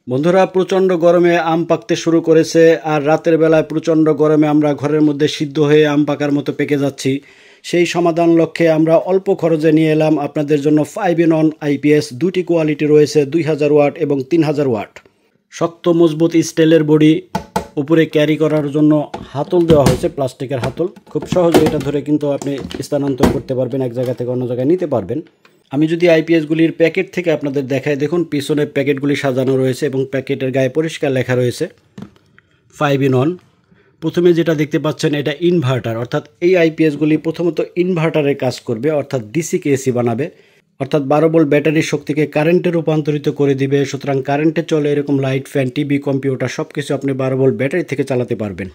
বন্ধুরা, প্রচণ্ড গরমে আম পাকতে শুরু করেছে। আর রাতের বেলায় প্রচণ্ড গরমে আমরা ঘরের মধ্যে সিদ্ধ হয়ে আম পাকার মতো পেকে যাচ্ছি। সেই সমাধান লক্ষ্যে আমরা অল্প খরচে নিয়ে এলাম আপনাদের জন্য 5-in-1 IPS। দুটি কোয়ালিটি রয়েছে, 2000 ওয়াট এবং 3000 ওয়াট। শক্ত মজবুত স্টিলের বডি, উপরে ক্যারি করার জন্য হাতল দেওয়া হয়েছে, প্লাস্টিকের হাতল। খুব সহজে এটা ধরে কিন্তু আপনি স্থানান্তর করতে পারবেন, এক জায়গা থেকে অন্য জায়গায় নিতে পারবেন। আমি যদি আইপিএসগুলির প্যাকেট থেকে আপনাদের দেখাই, দেখুন পিছনে প্যাকেটগুলি সাজানো রয়েছে এবং প্যাকেটের গায়ে পরিষ্কার লেখা রয়েছে 5-in-1। প্রথমে যেটা দেখতে পাচ্ছেন এটা ইনভার্টার, অর্থাৎ এই আইপিএসগুলি প্রথমত ইনভার্টারের কাজ করবে, অর্থাৎ ডিসিকে এসি বানাবে, অর্থাৎ 12 ভোল্ট ব্যাটারির শক্তিকে কারেন্টে রূপান্তরিত করে দিবে। সুতরাং কারেন্টে চলে এরকম লাইট, ফ্যান, টিভি, কম্পিউটার সব কিছু আপনি 12 ভোল্ট ব্যাটারি থেকে চালাতে পারবেন।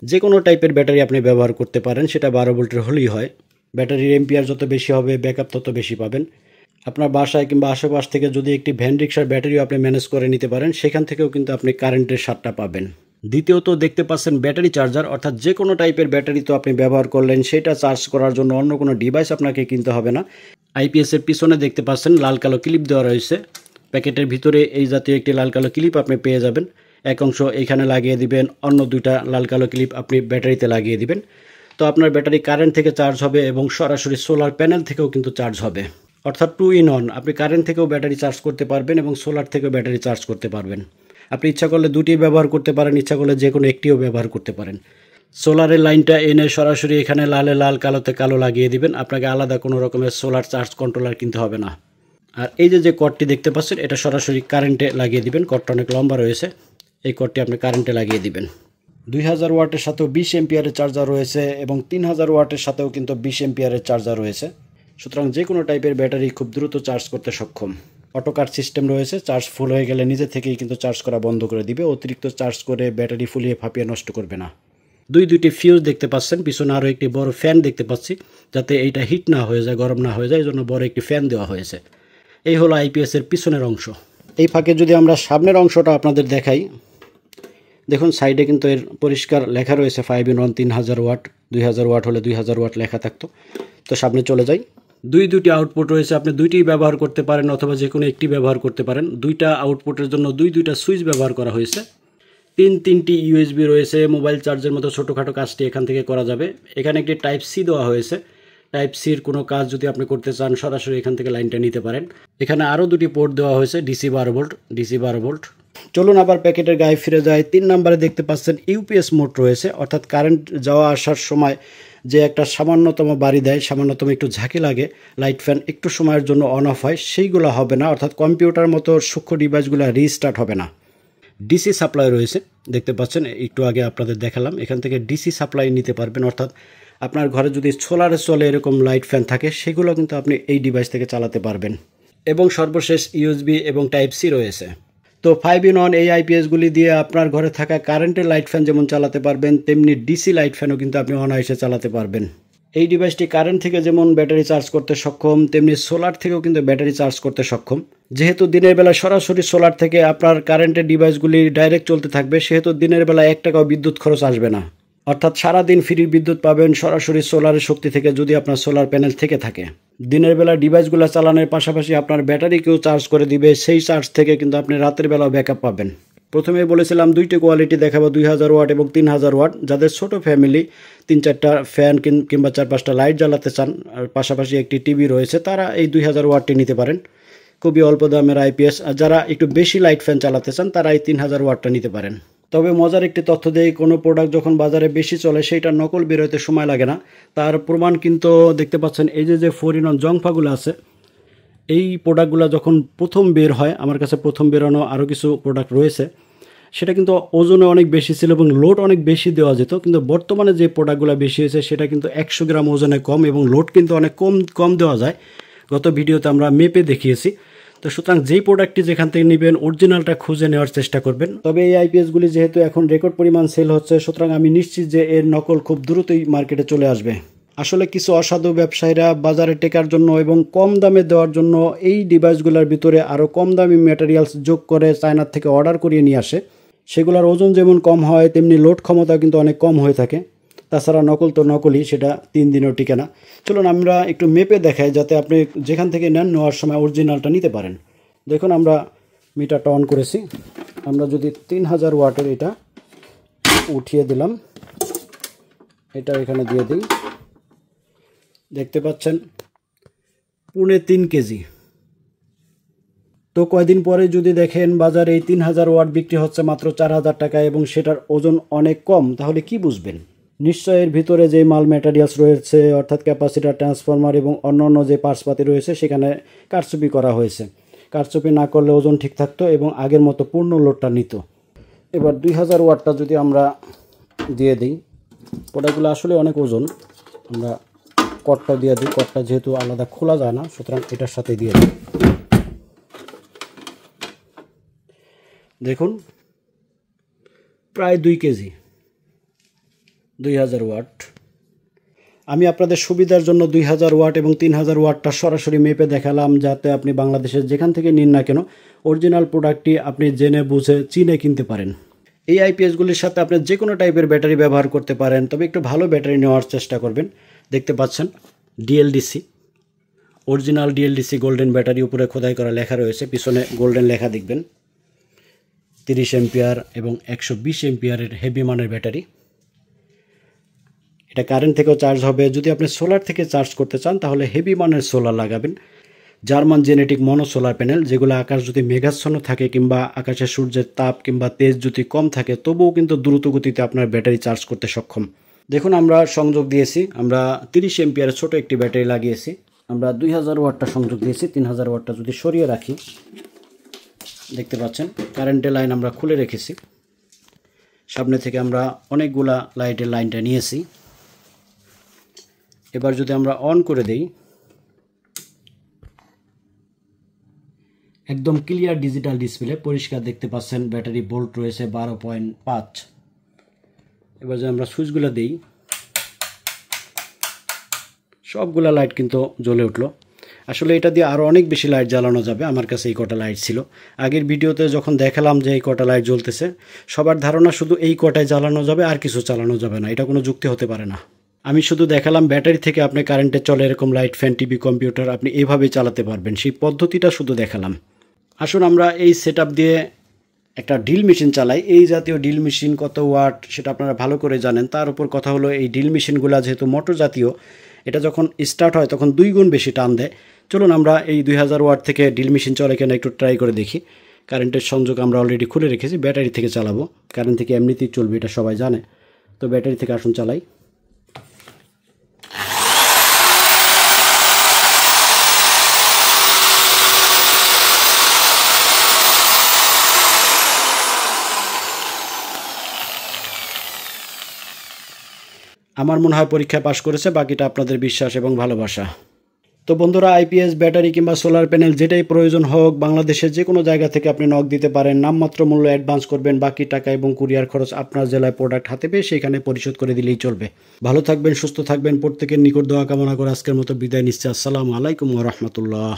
যে কোনো টাইপের ব্যাটারি আপনি ব্যবহার করতে পারেন, সেটা 12 ভোল্টের হলেই হয়। ব্যাটারির এম্পিয়ার যত বেশি হবে, ব্যাকআপ তত বেশি পাবেন। আপনার বাসায় কিংবা আশেপাশ থেকে যদি একটি ভ্যান রিক্সার ব্যাটারিও আপনি ম্যানেজ করে নিতে পারেন, সেখান থেকেও কিন্তু আপনি কারেন্টের স্বাদটা পাবেন। দ্বিতীয়ত দেখতে পাচ্ছেন ব্যাটারি চার্জার, অর্থাৎ যে কোনো টাইপের ব্যাটারি তো আপনি ব্যবহার করলেন, সেটা চার্জ করার জন্য অন্য কোনো ডিভাইস আপনাকে কিনতে হবে না। আইপিএসের পিছনে দেখতে পাচ্ছেন লাল কালো ক্লিপ দেওয়া রয়েছে। প্যাকেটের ভিতরে এই জাতীয় একটি লাল কালো ক্লিপ আপনি পেয়ে যাবেন। এক অংশ এইখানে লাগিয়ে দিবেন, অন্য দুইটা লাল কালো ক্লিপ আপনি ব্যাটারিতে লাগিয়ে দিবেন। তো আপনার ব্যাটারি কারেন্ট থেকে চার্জ হবে এবং সরাসরি সোলার প্যানেল থেকেও কিন্তু চার্জ হবে, অর্থাৎ 2-in-1। আপনি কারেন্ট থেকেও ব্যাটারি চার্জ করতে পারবেন এবং সোলার থেকেও ব্যাটারি চার্জ করতে পারবেন। আপনি ইচ্ছা করলে দুটি ব্যবহার করতে পারেন, ইচ্ছা করলে যে কোনো একটিও ব্যবহার করতে পারেন। সোলারের লাইনটা এনে সরাসরি এখানে লালে লাল, কালোতে কালো লাগিয়ে দিবেন। আপনাকে আলাদা কোনো রকমের সোলার চার্জ কন্ট্রোলার কিনতে হবে না। আর এই যে কর্ডটি দেখতে পাচ্ছেন, এটা সরাসরি কারেন্টে লাগিয়ে দিবেন। কর্ডটা অনেক লম্বা রয়েছে, এই কর্ডটি আপনি কারেন্টে লাগিয়ে দিবেন। 2000 ওয়াটের সাথেও 20 এম্পিয়ারের চার্জার রয়েছে এবং 3000 ওয়াটের সাথেও কিন্তু 20 এম্পিয়ারের চার্জার রয়েছে। সুতরাং যে কোনো টাইপের ব্যাটারি খুব দ্রুত চার্জ করতে সক্ষম। অটো কাট সিস্টেম রয়েছে, চার্জ ফুল হয়ে গেলে নিজে থেকেই কিন্তু চার্জ করা বন্ধ করে দিবে। অতিরিক্ত চার্জ করে ব্যাটারি ফুলিয়ে ফাঁপিয়ে নষ্ট করবে না। দুইটি ফিউজ দেখতে পাচ্ছেন, পিছনে আরও একটি বড় ফ্যান দেখতে পাচ্ছি, যাতে এইটা হিট না হয়ে যায়, গরম না হয়ে যায়, এই জন্য বড় একটি ফ্যান দেওয়া হয়েছে। এই হলো আইপিএসের পিছনের অংশ। এই ফাঁকে যদি আমরা সামনের অংশটা আপনাদের দেখাই, দেখুন সাইডে কিন্তু এর পরিষ্কার লেখা রয়েছে 5-in-1 3000 ওয়াট। 2000 ওয়াট হলে 2000 ওয়াট লেখা থাকতো। তো সামনে চলে যাই। দুটি আউটপুট রয়েছে, আপনি দুইটি ব্যবহার করতে পারেন অথবা যে কোনো একটি ব্যবহার করতে পারেন। দুইটা আউটপুটের জন্য দুইটা সুইচ ব্যবহার করা হয়েছে। তিনটি ইউএসবি রয়েছে। মোবাইল চার্জের মতো ছোটোখাটো কাজটি এখান থেকে করা যাবে। এখানে একটি টাইপ সি দেওয়া হয়েছে। টাইপ সির কোনো কাজ যদি আপনি করতে চান, সরাসরি এখান থেকে লাইনটা নিতে পারেন। এখানে আরও দুটি পোর্ট দেওয়া হয়েছে, ডিসি 12 ভোল্ট। চলুন আবার প্যাকেটের গায়ে ফিরে যায়। 3 নম্বরে দেখতে পাচ্ছেন ইউপিএস মোড রয়েছে, অর্থাৎ কারেন্ট যাওয়া আসার সময় যে একটা সামান্যতম বাড়ি দেয়, সামান্যতম একটু ঝাঁকি লাগে, লাইট ফ্যান একটু সময়ের জন্য অন অফ হয়, সেইগুলো হবে না। অর্থাৎ কম্পিউটার মতো সূক্ষ্ম ডিভাইসগুলো রিস্টার্ট হবে না। ডিসি সাপ্লাই রয়েছে, দেখতে পাচ্ছেন, একটু আগে আপনাদের দেখালাম। এখান থেকে ডিসি সাপ্লাই নিতে পারবেন, অর্থাৎ আপনার ঘরে যদি সোলারে চলে এরকম লাইট ফ্যান থাকে, সেগুলো কিন্তু আপনি এই ডিভাইস থেকে চালাতে পারবেন। এবং সর্বশেষ ইউএসবি এবং টাইপ সি রয়েছে। তো 5-in-1 এই আইপিএসগুলি দিয়ে আপনার ঘরে থাকা কারেন্টের লাইট ফ্যান যেমন চালাতে পারবেন, তেমনি ডিসি লাইট ফ্যানও কিন্তু আপনি অনায়াসে চালাতে পারবেন। এই ডিভাইসটি কারেন্ট থেকে যেমন ব্যাটারি চার্জ করতে সক্ষম, তেমনি সোলার থেকেও কিন্তু ব্যাটারি চার্জ করতে সক্ষম। যেহেতু দিনের বেলা সরাসরি সোলার থেকে আপনার কারেন্টের ডিভাইসগুলি ডাইরেক্ট চলতে থাকবে, সেহেতু দিনের বেলা 1 টাকাও বিদ্যুৎ খরচ আসবে না। অর্থাৎ সারাদিন ফ্রি বিদ্যুৎ পাবেন সরাসরি সোলারের শক্তি থেকে, যদি আপনার সোলার প্যানেল থেকে থাকে। দিনের বেলা ডিভাইসগুলো চালানোর পাশাপাশি আপনার ব্যাটারিকেও চার্জ করে দিবে। সেই চার্জ থেকে কিন্তু আপনি রাতের বেলাও ব্যাকআপ পাবেন। প্রথমে বলেছিলাম দুইটি কোয়ালিটি দেখাবো, 2000 ওয়াট এবং 3000 ওয়াট। যাদের ছোট ফ্যামিলি, 3-4টা ফ্যান কিংবা 4-5টা লাইট জ্বালাতে চান, আর পাশাপাশি একটি টিভি রয়েছে, তারা এই 2000 ওয়াটটি নিতে পারেন। খুবই অল্প দামের আইপিএস। আর যারা একটু বেশি লাইট ফ্যান চালাতে চান, তারা এই 3000 ওয়াটটা নিতে পারেন। তবে মজার একটি তথ্য দেই, কোনো প্রোডাক্ট যখন বাজারে বেশি চলে, সেইটা নকল বেরোতে সময় লাগে না। তার প্রমাণ কিন্তু দেখতে পাচ্ছেন, এই যে 4-in-1 জংফাগুলো আছে, এই প্রোডাক্টগুলো যখন প্রথম বের হয়, আমার কাছে প্রথম বেরোনো আরও কিছু প্রোডাক্ট রয়েছে, সেটা কিন্তু ওজনে অনেক বেশি ছিল এবং লোড অনেক বেশি দেওয়া যেত। কিন্তু বর্তমানে যে প্রোডাক্টগুলো বেশি হয়েছে, সেটা কিন্তু 100 গ্রাম ওজনে কম এবং লোড কিন্তু অনেক কম দেওয়া যায়। গত ভিডিওতে আমরা মেপে দেখিয়েছি। তো সুতরাং যেই প্রোডাক্টটি যেখান থেকে নেবেন, অরিজিনালটা খুঁজে নেওয়ার চেষ্টা করবেন। তবে এই আইপিএসগুলি যেহেতু এখন রেকর্ড পরিমাণ সেল হচ্ছে, সুতরাং আমি নিশ্চিত যে এর নকল খুব দ্রুতই মার্কেটে চলে আসবে। আসলে কিছু অসাধু ব্যবসায়ীরা বাজারে টেকার জন্য এবং কম দামে দেওয়ার জন্য এই ডিভাইসগুলোর ভিতরে আরও কম দামি ম্যাটেরিয়ালস যোগ করে চায়নার থেকে অর্ডার করিয়ে নিয়ে আসে। সেগুলোর ওজন যেমন কম হয়, তেমনি লোড ক্ষমতা কিন্তু অনেক কম হয়ে থাকে। তাছাড়া নকল তো নকলই, সেটা 3 দিনও টিকে না। চলুন আমরা একটু মেপে দেখাই, যাতে আপনি যেখান থেকে নেওয়ার সময় অরিজিনালটা নিতে পারেন। দেখুন আমরা মিটারটা অন করেছি। আমরা যদি 3000 ওয়াটের এটা উঠিয়ে দিলাম, এটা এখানে দিয়ে দিই, দেখতে পাচ্ছেন 3.5 কেজি। তো কয়দিন পরে যদি দেখেন বাজারে এই 3000 ওয়াট বিক্রি হচ্ছে মাত্র 4000 টাকা এবং সেটার ওজন অনেক কম, তাহলে কি বুঝবেন? নিশ্চয় এর ভিতরে যে মাল ম্যাটেরিয়ালস রয়েছে অর্থাৎ ক্যাপাসিটার, ট্রান্সফরমার এবং অন্যান্য যে পার্টসপাতি রয়েছে সেখানে কারচুপি করা হয়েছে। কারচুপি না করলে ওজন ঠিক থাকতো এবং আগের মতো পূর্ণ লোডটা নিত। এবার 2000 ওয়াটটা যদি আমরা দিয়ে দিই, প্রোডাক্টগুলো আসলে অনেক ওজন, আমরা কটটা দিয়ে দিই। কটটা যেহেতু আলাদা খোলা যায় না, সুতরাং এটার সাথে দিয়ে দিই। দেখুন প্রায় 2 কেজি, 2000 ওয়াট। আমি আপনাদের সুবিধার জন্য 2000 ওয়াট এবং 3000 ওয়াটটা সরাসরি মেপে দেখালাম, যাতে আপনি বাংলাদেশের যেখান থেকে নিন না কেন অরিজিনাল প্রোডাক্টটি আপনি জেনে বুঝে চিনে কিনতে পারেন। এই আইপিএসগুলির সাথে আপনি যে কোনো টাইপের ব্যাটারি ব্যবহার করতে পারেন, তবে একটু ভালো ব্যাটারি নেওয়ার চেষ্টা করবেন। দেখতে পাচ্ছেন DLDC, original DLDC golden battery, উপরে খোদাই করা লেখা রয়েছে, পিছনে গোল্ডেন লেখা দেখবেন। 30 এম্পিয়ার এবং 120 এম্পিয়ারের হেভি মানের ব্যাটারি। এটা কারেন্ট থেকেও চার্জ হবে। যদি আপনি সোলার থেকে চার্জ করতে চান তাহলে হেভি মানের সোলার লাগাবেন, জার্মান জেনেটিক মনো সোলার প্যানেল, যেগুলো আকাশ যদি মেঘাচ্ছন্ন থাকে কিংবা আকাশে সূর্যের তাপ কিংবা তেজ যদি কম থাকে তবুও কিন্তু দ্রুত গতিতে আপনার ব্যাটারি চার্জ করতে সক্ষম। দেখুন আমরা সংযোগ দিয়েছি, আমরা 30 এম্পিয়ারের ছোট একটি ব্যাটারি লাগিয়েছি। আমরা 2000 ওয়াটটা সংযোগ দিয়েছি। 3000 ওয়াটটা যদি সরিয়ে রাখি, দেখতে পাচ্ছেন কারেন্টের লাইন আমরা খুলে রেখেছি। সামনে থেকে আমরা অনেকগুলা লাইটের লাইনটা নিয়েছি। এবার যদি আমরা অন করে দেই, একদম ক্লিয়ার ডিজিটাল ডিসপ্লে, পরিষ্কার দেখতে পাচ্ছেন। ব্যাটারি ভোল্ট রয়েছে 12.5। এবার যদি আমরা সুইচগুলো দিই, সবগুলা লাইট কিন্তু জ্বলে উঠলো। আসলে এটা দিয়ে আরও অনেক বেশি লাইট জ্বালানো যাবে। আমার কাছে এই কটা লাইট ছিল। আগের ভিডিওতে যখন দেখালাম যে এই কটা লাইট জ্বলতেছে, সবার ধারণা শুধু এই কটায় জ্বালানো যাবে, আর কিছু চালানো যাবে না। এটা কোনো যুক্তি হতে পারে না। আমি শুধু দেখালাম ব্যাটারি থেকে আপনি কারেন্টে চলে এরকম লাইট, ফ্যান, টিভি, কম্পিউটার আপনি এইভাবেই চালাতে পারবেন, সেই পদ্ধতিটা শুধু দেখালাম। আসুন আমরা এই সেটআপ দিয়ে একটা ড্রিল মেশিন চালাই। এই জাতীয় ড্রিল মেশিন কত ওয়াট সেটা আপনারা ভালো করে জানেন। তার উপর কথা হলো এই ড্রিল মেশিনগুলো যেহেতু মোটর জাতীয়, এটা যখন স্টার্ট হয় তখন 2 গুণ বেশি টান দেয়। চলুন আমরা এই 2000 ওয়াট থেকে ড্রিল মেশিন চলে কিনা একটু ট্রাই করে দেখি। কারেন্টের সংযোগ আমরা অলরেডি খুলে রেখেছি। ব্যাটারি থেকে চালাবো, কারেন্ট থেকে এমনিতেই চলবে, এটা সবাই জানে। তো ব্যাটারি থেকে আসুন চালাই। আমার মনে হয় পরীক্ষায় পাশ করেছে, বাকিটা আপনাদের বিশ্বাস এবং ভালোবাসা। তো বন্ধুরা, আইপিএস, ব্যাটারি কিংবা সোলার প্যানেল যেটাই প্রয়োজন হোক, বাংলাদেশের যে কোনো জায়গা থেকে আপনি নক দিতে পারেন। নামমাত্র মূল্য অ্যাডভান্স করবেন, বাকি টাকা এবং কুরিয়ার খরচ আপনার জেলায় প্রোডাক্ট হাতে পেয়ে সেখানে পরিশোধ করে দিলেই চলবে। ভালো থাকবেন, সুস্থ থাকবেন, প্রত্যেকের নিকট দোয়া কামনা করে আজকের মতো বিদায় নিচ্ছি। আসসালামু আলাইকুম ওয়া রাহমাতুল্লাহ।